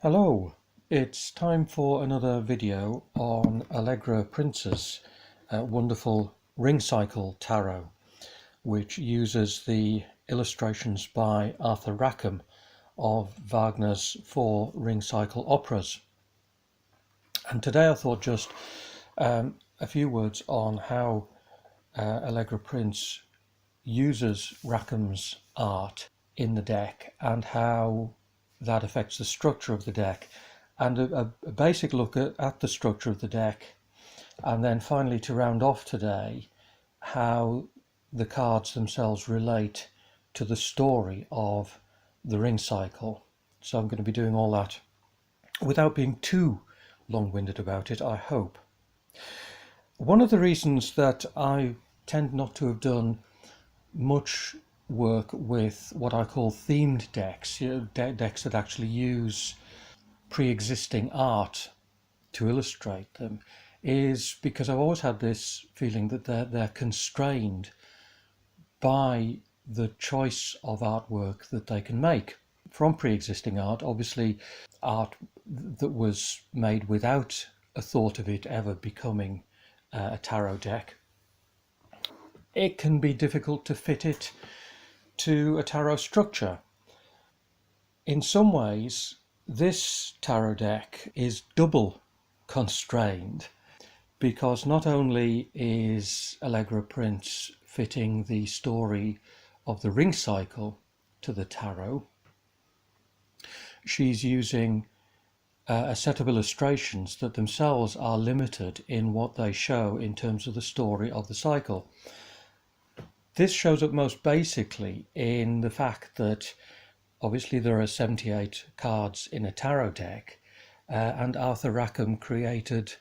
Hello, it's time for another video on Allegra Printz's wonderful ring cycle tarot, which uses the illustrations by Arthur Rackham of Wagner's 4 ring cycle operas. And today I thought just a few words on how Allegra Printz uses Rackham's art in the deck and how that affects the structure of the deck, and a basic look at the structure of the deck, and then finally, to round off today, how the cards themselves relate to the story of the ring cycle. So I'm going to be doing all that without being too long-winded about it, I hope. One of the reasons that I tend not to have done much work with what I call themed decks, decks that actually use pre-existing art to illustrate them, is because I've always had this feeling that they're constrained by the choice of artwork that they can make from pre-existing art. Obviously, art that was made without a thought of it ever becoming a tarot deck. It can be difficult to fit it to a tarot structure. In some ways, this tarot deck is double constrained, because not only is Allegra Printz fitting the story of the ring cycle to the tarot, she's using a set of illustrations that themselves are limited in what they show in terms of the story of the cycle. This shows up most basically in the fact that obviously there are 78 cards in a tarot deck, and Arthur Rackham created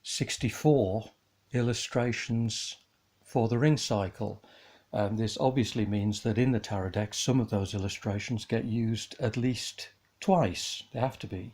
64 illustrations for the ring cycle. This obviously means that in the tarot deck some of those illustrations get used at least twice. They have to be.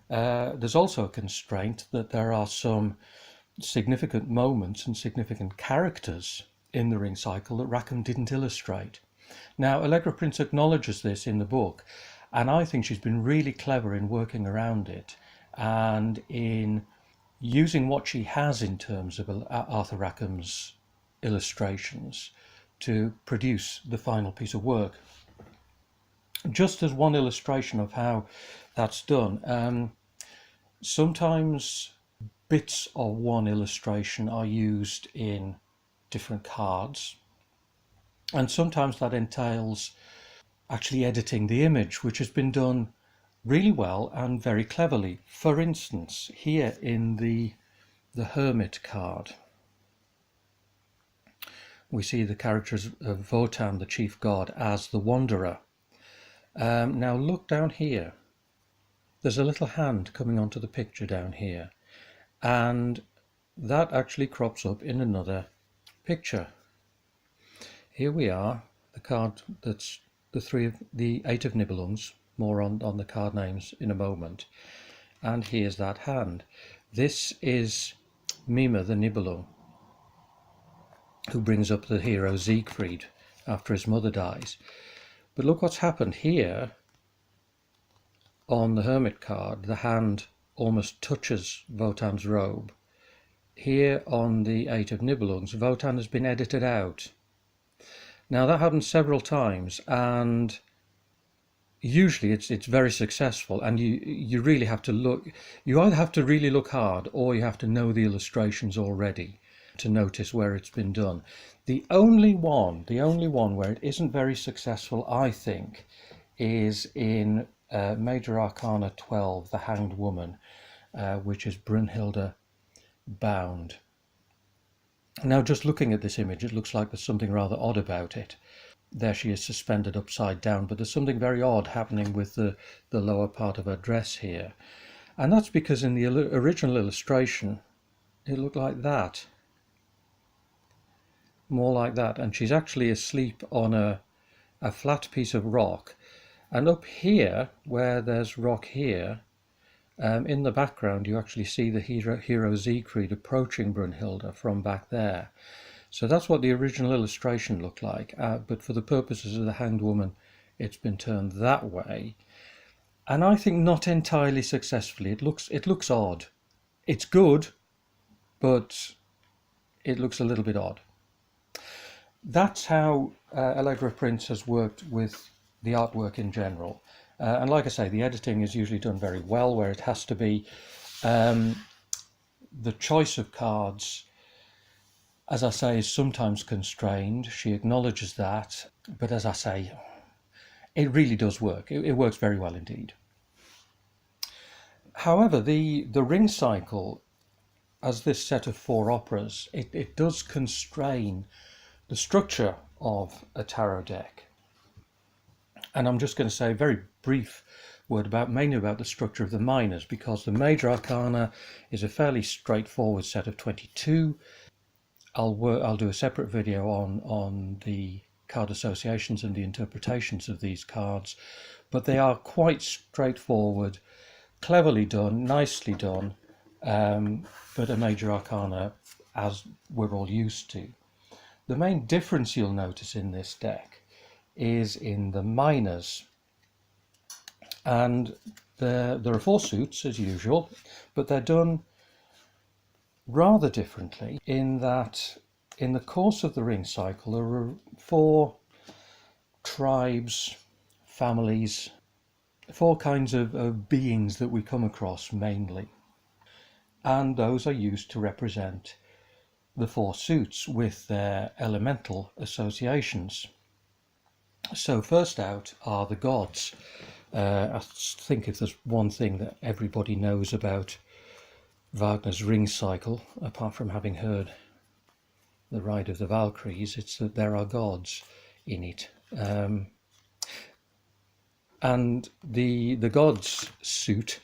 There's also a constraint that there are some significant moments and significant characters in the ring cycle that Rackham didn't illustrate. Now, Allegra Printz acknowledges this in the book, and I think she's been really clever in working around it and in using what she has in terms of Arthur Rackham's illustrations to produce the final piece of work. Just as one illustration of how that's done, sometimes bits of one illustration are used in different cards, and sometimes that entails actually editing the image, which has been done really well and very cleverly. For instance, here in the Hermit card, we see the characters of Wotan, the chief god, as the Wanderer. Now look down here. There's a little hand coming onto the picture down here, and that actually crops up in another picture. Here we are, the card that's the 8 of Nibelungs, more on the card names in a moment, and here's that hand. This is Mima the Nibelung, who brings up the hero Siegfried after his mother dies. But look what's happened here. On the Hermit card, the hand almost touches Wotan's robe. Here on the 8 of Nibelungs, Wotan has been edited out. Now that happens several times, and usually it's very successful, and you really have to look. You either have to really look hard, or you have to know the illustrations already to notice where it's been done. The only one where it isn't very successful, I think, is in Major Arcana 12, the Hanged Woman, which is Brunhilde bound. Now, just looking at this image, it looks like there's something rather odd about it. There she is suspended upside down, but there's something very odd happening with the lower part of her dress here. And that's because in the original illustration, it looked like that. More like that. And she's actually asleep on a flat piece of rock. And up here, where there's rock here, in the background you actually see the hero Siegfried approaching Brunhilde from back there. So that's what the original illustration looked like, but for the purposes of the Hanged Woman it's been turned that way. and I think not entirely successfully. It looks odd. It's good, but it looks a little bit odd. That's how Allegra Printz has worked with the artwork in general. And like I say, the editing is usually done very well where it has to be. The choice of cards, as I say, is sometimes constrained. She acknowledges that. But as I say, it really does work. It works very well indeed. However, the ring cycle, as this set of 4 operas, it does constrain the structure of a tarot deck. And I'm just going to say a very brief word mainly about the structure of the minors, because the major arcana is a fairly straightforward set of 22. I'll do a separate video on the card associations and the interpretations of these cards, but they are quite straightforward, cleverly done, nicely done, but a major arcana as we're all used to. The main difference you'll notice in this deck is in the minors, and there are 4 suits as usual, but they're done rather differently in that in the course of the ring cycle there are 4 tribes, families, 4 kinds of beings that we come across mainly, and those are used to represent the 4 suits with their elemental associations. So first out are the gods. I think if there's one thing that everybody knows about Wagner's ring cycle, apart from having heard the Ride of the Valkyries, it's that there are gods in it. And the gods suit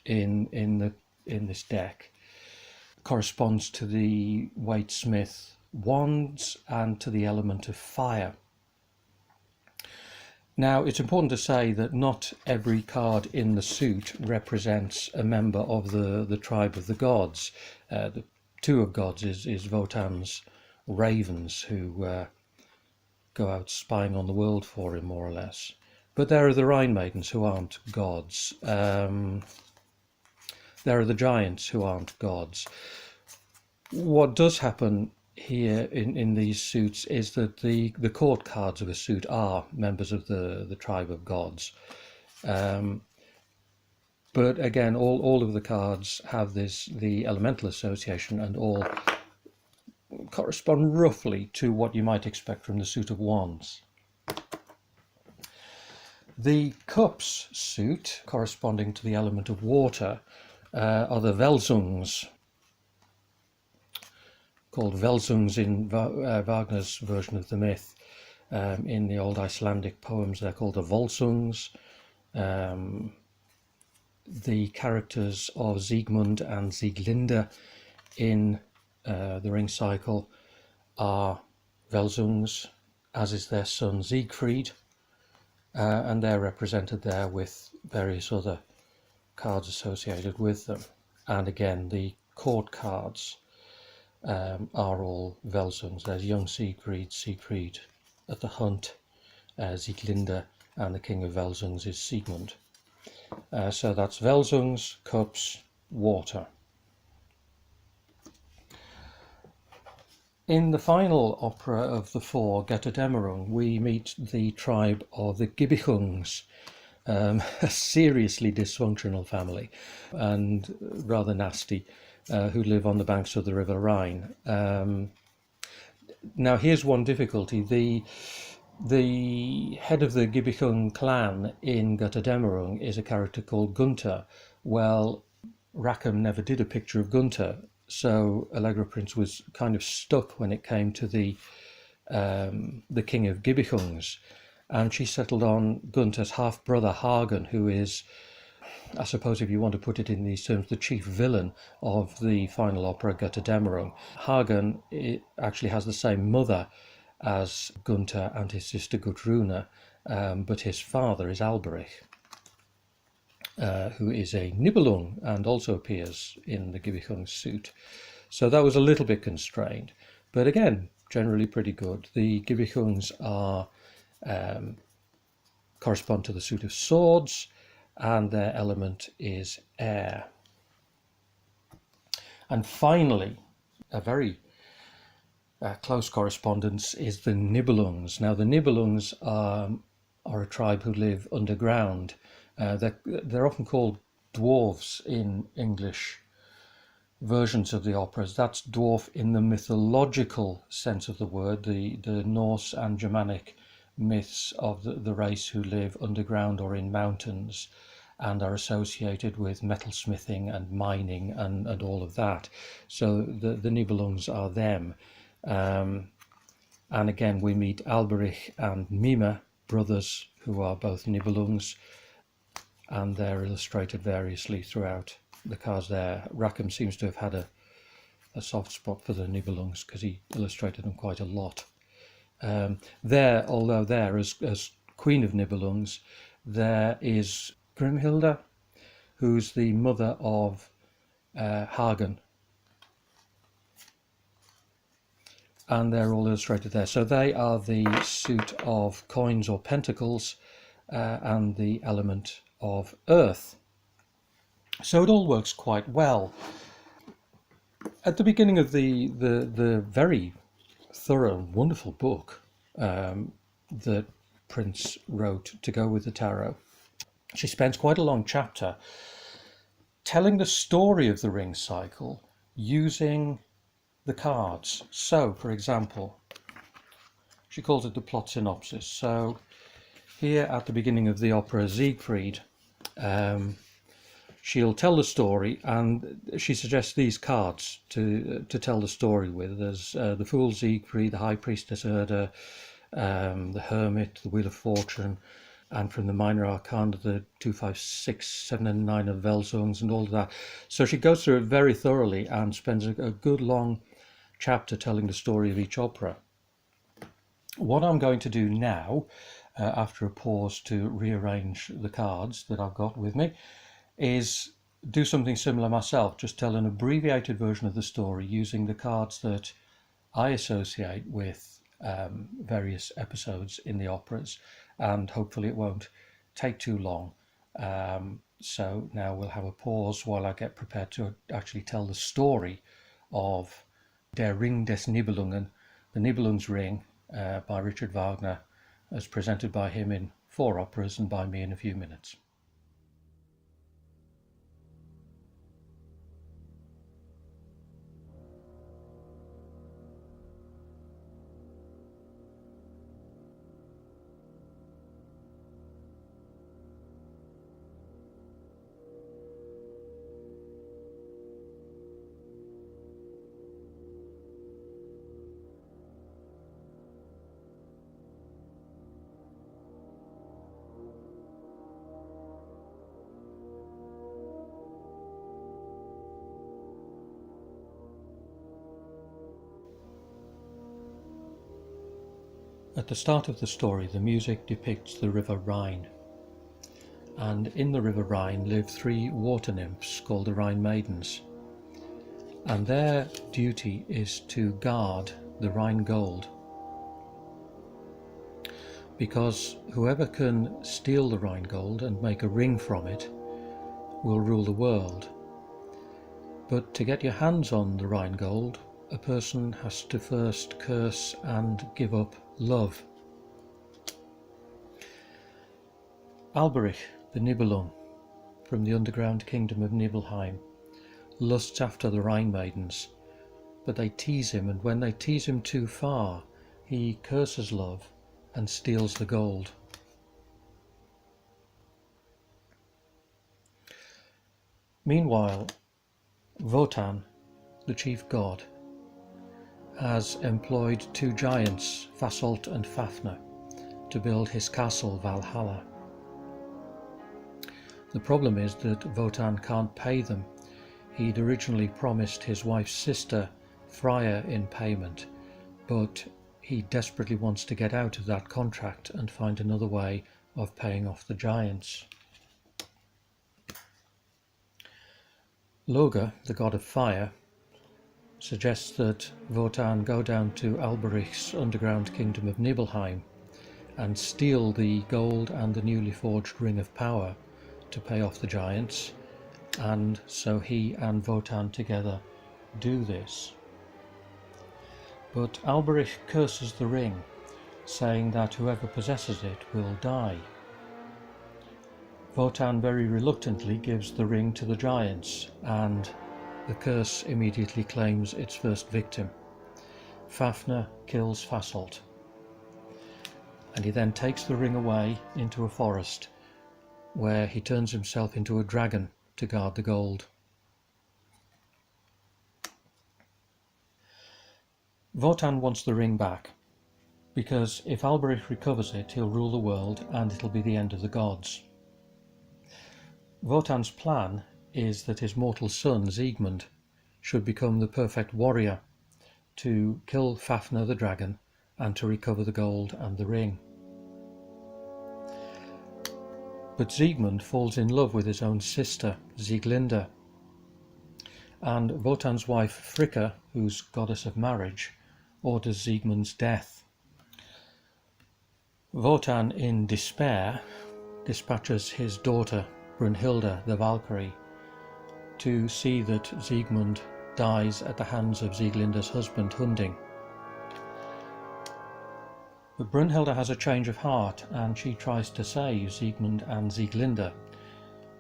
in this deck corresponds to the Waite-Smith wands and to the element of fire. Now, it's important to say that not every card in the suit represents a member of the tribe of the gods. The 2 of gods is Wotan's ravens, who go out spying on the world for him, more or less. But there are the Rhine maidens, who aren't gods. There are the giants, who aren't gods. What does happen here in these suits is that the court cards of a suit are members of the tribe of gods. But again, all of the cards have the elemental association, and all correspond roughly to what you might expect from the suit of wands. The cups suit, corresponding to the element of water, are the Welsüngs, called Welsüngs in Wagner's version of the myth. In the old Icelandic poems they're called the Volsungs. The characters of Siegmund and Sieglinde in the ring cycle are Welsüngs, as is their son Siegfried, and they're represented there with various other cards associated with them. And again, the court cards are all Welsüngs. There's young Siegfried at the hunt, Sieglinde, and the king of Welsüngs is Siegmund. So that's Welsüngs, cups, water. In the final opera of the 4, Götterdämmerung, we meet the tribe of the Gibichungs, a seriously dysfunctional family and rather nasty, who live on the banks of the River Rhine. Now here's one difficulty. The head of the Gibichung clan in Götterdämmerung is a character called Gunther. Well, Rackham never did a picture of Gunther, so Allegra Printz was kind of stuck when it came to the king of Gibichungs, and she settled on Gunther's half-brother Hagen, who is, I suppose if you want to put it in these terms, the chief villain of the final opera Götterdämmerung. Hagen actually has the same mother as Gunther and his sister Gudruna, but his father is Alberich, who is a Nibelung and also appears in the Gibichung suit. So that was a little bit constrained, but again, generally pretty good. The Gibichungs correspond to the suit of swords, and their element is air. And finally, a very close correspondence is the Nibelungs. Now, the Nibelungs are a tribe who live underground. They're often called dwarves in English versions of the operas. That's dwarf in the mythological sense of the word, the Norse and Germanic myths of the race who live underground or in mountains and are associated with metalsmithing and mining and all of that. So the Nibelungs are them. And again, we meet Alberich and Mime, brothers who are both Nibelungs, and they're illustrated variously throughout the cards there. Rackham seems to have had a soft spot for the Nibelungs because he illustrated them quite a lot. Although there, as Queen of Nibelungs, there is Grimhilda, who's the mother of Hagen, and they're all illustrated there. So they are the suit of coins or pentacles and the element of earth. So it all works quite well. At the beginning of the very thorough and wonderful book that Printz wrote to go with the tarot, she spends quite a long chapter telling the story of the ring cycle using the cards. So, for example, she calls it the plot synopsis. So here at the beginning of the opera Siegfried, she'll tell the story, and she suggests these cards to tell the story with. There's the Fool Siegfried, the High Priestess Erda, the Hermit, the Wheel of Fortune, and from the Minor Arcana, the 2, 5, 6, 7 and 9 of Welsungen and all of that. So she goes through it very thoroughly and spends a good long chapter telling the story of each opera. What I'm going to do now, after a pause to rearrange the cards that I've got with me, is do something similar myself, just tell an abbreviated version of the story using the cards that I associate with various episodes in the operas, and hopefully it won't take too long. So now we'll have a pause while I get prepared to actually tell the story of Der Ring des Nibelungen, the Nibelung's Ring, by Richard Wagner, as presented by him in 4 operas and by me in a few minutes. At the start of the story, the music depicts the river Rhine, and in the river Rhine live 3 water nymphs called the Rhine Maidens, and their duty is to guard the Rhine gold, because whoever can steal the Rhine gold and make a ring from it will rule the world. But to get your hands on the Rhine gold, a person has to first curse and give up love. Alberich, the Nibelung, from the underground kingdom of Nibelheim, lusts after the Rhine Maidens, but they tease him, and when they tease him too far, he curses love and steals the gold. Meanwhile, Wotan, the chief god, has employed 2 giants, Fasolt and Fafnir, to build his castle Valhalla. The problem is that Wotan can't pay them. He'd originally promised his wife's sister Freya in payment, but he desperately wants to get out of that contract and find another way of paying off the giants. Loge, the god of fire, suggests that Wotan go down to Alberich's underground kingdom of Nibelheim and steal the gold and the newly forged Ring of Power to pay off the giants, and so he and Wotan together do this. But Alberich curses the ring, saying that whoever possesses it will die. Wotan very reluctantly gives the ring to the giants, and the curse immediately claims its first victim. Fafnir kills Fasolt, and he then takes the ring away into a forest, where he turns himself into a dragon to guard the gold. Wotan wants the ring back, because if Alberich recovers it, he'll rule the world and it'll be the end of the gods. Wotan's plan is that his mortal son, Siegmund, should become the perfect warrior to kill Fafnir the dragon and to recover the gold and the ring. But Siegmund falls in love with his own sister, Sieglinde, and Wotan's wife Fricka, who's goddess of marriage, orders Siegmund's death. Wotan, in despair, dispatches his daughter Brunhilde the Valkyrie to see that Siegmund dies at the hands of Sieglinde's husband Hunding. But Brunhilde has a change of heart and she tries to save Siegmund and Sieglinde,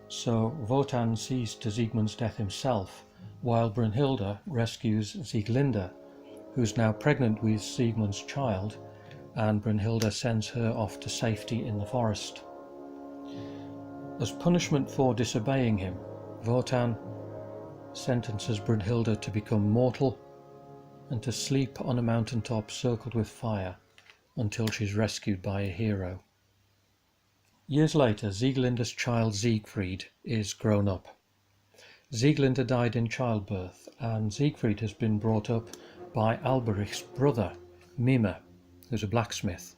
so Wotan sees to Siegmund's death himself, while Brunhilde rescues Sieglinde, who's now pregnant with Siegmund's child, and Brunhilde sends her off to safety in the forest. As punishment for disobeying him, Wotan sentences Brunhilde to become mortal and to sleep on a mountaintop circled with fire until she's rescued by a hero. Years later, Sieglinde's child Siegfried is grown up. Sieglinde died in childbirth, and Siegfried has been brought up by Alberich's brother, Mime, who's a blacksmith.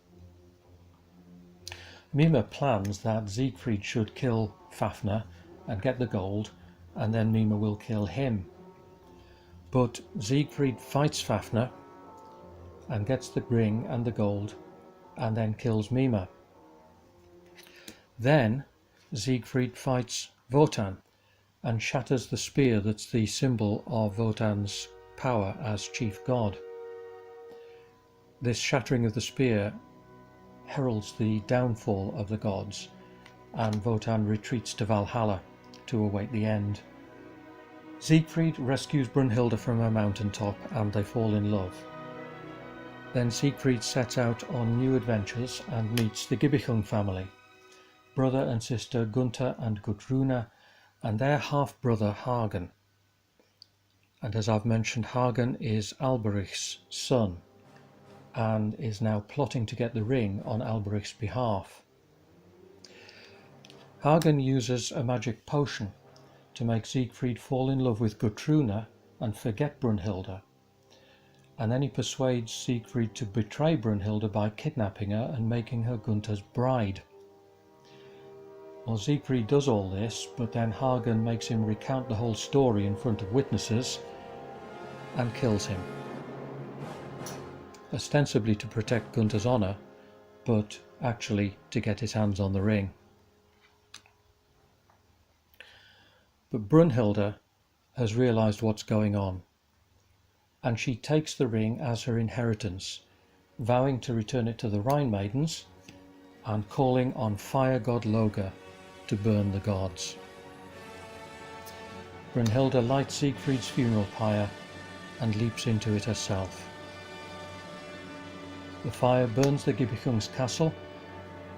Mime plans that Siegfried should kill Fafnir and get the gold, and then Mime will kill him. But Siegfried fights Fafnir and gets the ring and the gold, and then kills Mime. Then Siegfried fights Wotan and shatters the spear that's the symbol of Wotan's power as chief god. This shattering of the spear heralds the downfall of the gods, and Wotan retreats to Valhalla to await the end. Siegfried rescues Brunhilde from her mountaintop and they fall in love. Then Siegfried sets out on new adventures and meets the Gibichung family, brother and sister Gunther and Gudruna, and their half-brother Hagen. And as I've mentioned, Hagen is Alberich's son and is now plotting to get the ring on Alberich's behalf. Hagen uses a magic potion to make Siegfried fall in love with Gudruna and forget Brunhilde, and then he persuades Siegfried to betray Brunhilde by kidnapping her and making her Gunther's bride. Well, Siegfried does all this, but then Hagen makes him recount the whole story in front of witnesses and kills him, ostensibly to protect Gunther's honour, but actually to get his hands on the ring. But Brunhilde has realised what's going on, and she takes the ring as her inheritance, vowing to return it to the Rhine maidens and calling on fire god Loge to burn the gods. Brunhilde lights Siegfried's funeral pyre and leaps into it herself. The fire burns the Gibichung's castle,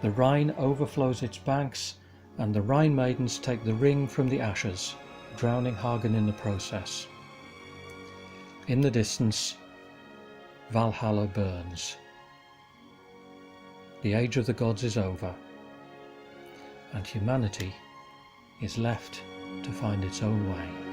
the Rhine overflows its banks, and the Rhine maidens take the ring from the ashes, drowning Hagen in the process. In the distance, Valhalla burns. The age of the gods is over, and humanity is left to find its own way.